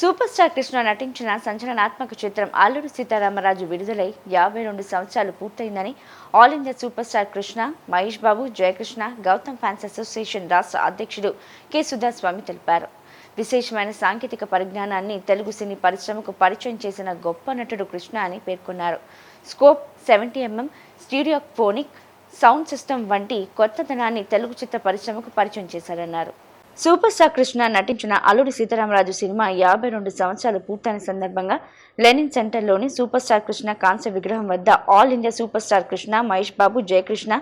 Super star Krishna నటించిన సంచలనాత్మక చిత్రం అల్లుడు సీతారామరాజు విడుదలై 52 సంవత్సరాలు పూర్తయిందని all India super star Krishna, Mahesh Babu, Jayakrishna, Gautam fans association రాష్ట్ర అధ్యక్షుడు కె సుధాస్వామి తెలిపారు. విశేషమైన సాంకేతిక పరిజ్ఞానాన్ని తెలుగు సినీ పరిశ్రమకు పరిచయం చేసిన గొప్ప నటుడు కృష్ణ అని పేర్కొన్నారు. Scope 70mm stereophonic sound system వంటి కొత్తదనాన్ని తెలుగు చిత్ర పరిశ్రమకు పరిచయం చేశారన్నారు. సూపర్ స్టార్ కృష్ణ నటించిన అల్లుడు సీతారామరాజు సినిమా 52 సంవత్సరాలు పూర్తయిన సందర్భంగా లెనిన్ సెంటర్లోని సూపర్ స్టార్ కృష్ణ కాంస్య విగ్రహం వద్ద all India super star Krishna, Mahesh Babu, Jayakrishna,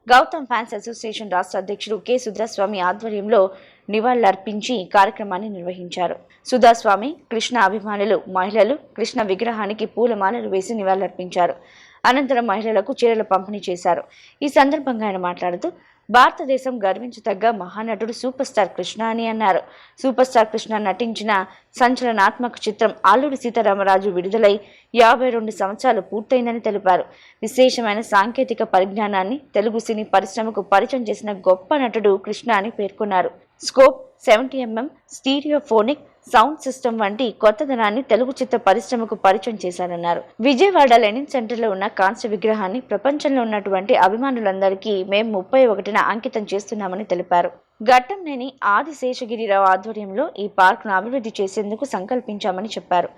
Gautam fans association రాష్ట్ర అధ్యక్షుడు కె సుధాస్వామి ఆధ్వర్యంలో నివాళులర్పించి కార్యక్రమాన్ని నిర్వహించారు. సుధాస్వామి, కృష్ణ అభిమానులు, మహిళలు కృష్ణ విగ్రహానికి పూలమాలలు వేసి నివాళులర్పించారు. అనంతరం మహిళలకు చీరలు పంపిణీ చేశారు. ఈ సందర్భంగా ఆయన మాట్లాడుతూ భారతదేశం గర్వించదగ్గ మహానటుడు సూపర్ స్టార్ కృష్ణ అని అన్నారు. సూపర్ స్టార్ కృష్ణ నటించిన సంచలనాత్మక చిత్రం అల్లుడు సీతారామరాజు విడుదలై 52 సంవత్సరాలు పూర్తయిందని తెలిపారు. విశేషమైన సాంకేతిక పరిజ్ఞానాన్ని తెలుగు సినీ పరిశ్రమకు పరిచయం చేసిన గొప్ప నటుడు కృష్ణ అని పేర్కొన్నారు. Scope 70mm stereophonic sound system వంటి కొత్తదనాన్ని తెలుగు చిత్ర పరిశ్రమకు పరిచయం చేశారన్నారు. విజయవాడ లెనిన్ సెంటర్లో ఉన్న కాంస్య విగ్రహాన్ని ప్రపంచంలో ఉన్నటువంటి అభిమానులందరికీ మేము 31న అంకితం చేస్తున్నామని తెలిపారు. ఘట్టంనేని ఆదిశేషగిరిరావు ఆధ్వర్యంలో ఈ పార్క్ను అభివృద్ధి చేసేందుకు సంకల్పించామని చెప్పారు.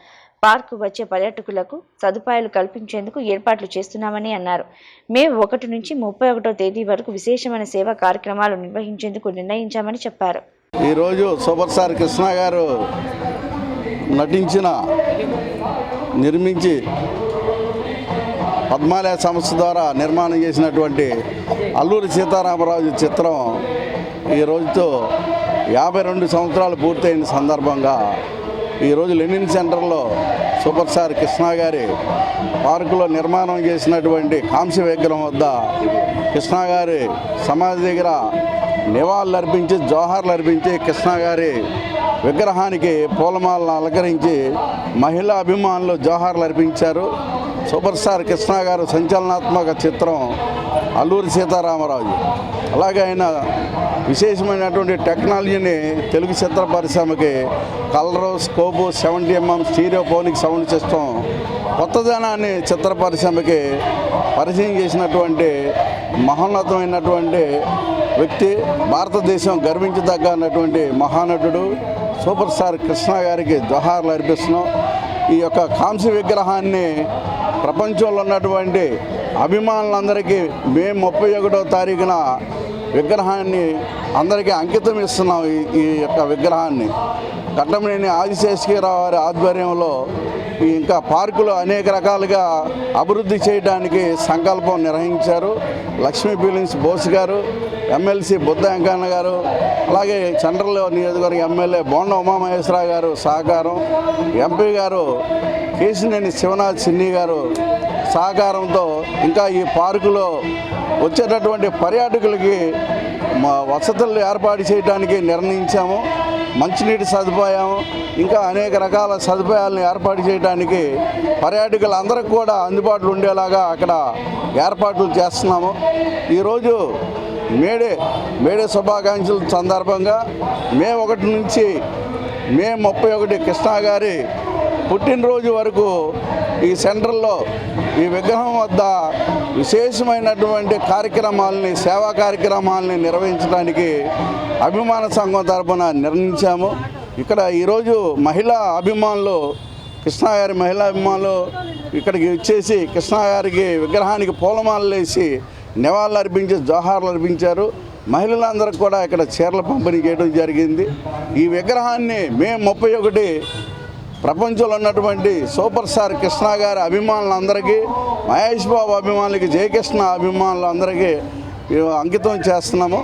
పార్కు వచ్చే పర్యాటకులకు సదుపాయాలు కల్పించేందుకు ఏర్పాట్లు చేస్తున్నామని అన్నారు. మే 1 నుంచి 31వ తేదీ వరకు విశేషమైన సేవా కార్యక్రమాలు నిర్వహించేందుకు నిర్ణయించామని చెప్పారు. ఈరోజు సూపర్ స్టార్ కృష్ణ గారు నిర్మించి పద్మాలయ సంస్థ ద్వారా నిర్మాణం చేసినటువంటి అల్లూరి సీతారామరాజు చిత్రం ఈ రోజుతో 52 సంవత్సరాలు పూర్తయిన సందర్భంగా ఈరోజు లెనిన్ సెంటర్లో సూపర్ స్టార్ కృష్ణ గారి పార్కులో నిర్మాణం చేసినటువంటి కాంస్య విగ్రహం వద్ద కృష్ణ గారి సమాధి దగ్గర నివాళులు అర్పించి జోహార్లు అర్పించి కృష్ణ గారి విగ్రహానికి పూలమాలను అలంకరించి మహిళా అభిమానులు జోహార్లు అర్పించారు. సూపర్ స్టార్ కృష్ణ గారు సంచలనాత్మక చిత్రం అల్లూరి సీతారామరాజు, అలాగే ఆయన విశేషమైనటువంటి టెక్నాలజీని తెలుగు చిత్ర పరిశ్రమకి colour, scope, 70mm stereophonic sound system కొత్తదనాన్ని చిత్ర పరిశ్రమకి పరిచయం చేసినటువంటి మహోన్నతమైనటువంటి వ్యక్తి, భారతదేశం గర్వించదగ్గనటువంటి మహానటుడు సూపర్ స్టార్ కృష్ణ గారికి జోహార్లు అర్పిస్తున్నాం. ఈ యొక్క కాంస్య విగ్రహాన్ని ప్రపంచంలో ఉన్నటువంటి అభిమానులందరికీ మే 31వ తారీఖున విగ్రహాన్ని అందరికీ అంకితం ఇస్తున్నాం. ఈ యొక్క విగ్రహాన్ని ఘట్టంనేని ఆదిశేషగిరిరావు వారి ఆధ్వర్యంలో ఇంకా పార్కులు అనేక రకాలుగా అభివృద్ధి చేయడానికి సంకల్పం నిర్వహించారు. లక్ష్మీ ఫిలిమ్స్ బోస్ గారు, ఎమ్మెల్సీ బుద్ధ వెంకన్న గారు, అలాగే చండ్రలో నియోజకవర్గ ఎమ్మెల్యే బోండ ఉమామహేశ్వరరావు గారు సహకారం, ఎంపీ గారు కేశినేని శివనాథ్ సిన్ని గారు సహకారంతో ఇంకా ఈ పార్కులో వచ్చేటటువంటి పర్యాటకులకి వసతులు ఏర్పాటు చేయడానికి నిర్ణయించాము. మంచినీటి సదుపాయం ఇంకా అనేక రకాల సదుపాయాలను ఏర్పాటు చేయడానికి పర్యాటకులందరికీ కూడా అందుబాటులో ఉండేలాగా అక్కడ ఏర్పాట్లు చేస్తున్నాము. ఈరోజు మేడే శుభాకాంక్షల సందర్భంగా మే 1 నుంచి మే 31 కృష్ణ గారి పుట్టినరోజు వరకు ఈ సెంటర్లో ఈ విగ్రహం వద్ద విశేషమైనటువంటి కార్యక్రమాలని, సేవా కార్యక్రమాలని నిర్వహించడానికి అభిమాన సంఘం తరఫున నిర్ణయించాము. ఇక్కడ ఈరోజు మహిళా అభిమానులు, కృష్ణ గారి మహిళా అభిమానులు ఇక్కడికి వచ్చేసి కృష్ణ గారికి విగ్రహానికి పూలమాలలు వేసి నివాళులు అర్పించి జోహార్లు అర్పించారు. మహిళలందరికీ కూడా ఇక్కడ చీరలు పంపిణీ చేయడం జరిగింది. ఈ విగ్రహాన్ని మే 31 ప్రపంచంలో ఉన్నటువంటి సూపర్ స్టార్ కృష్ణ గారి అభిమానులందరికీ, మహేష్ బాబు అభిమానులకి, జయకృష్ణ అభిమానులందరికీ అంకితం చేస్తున్నాము.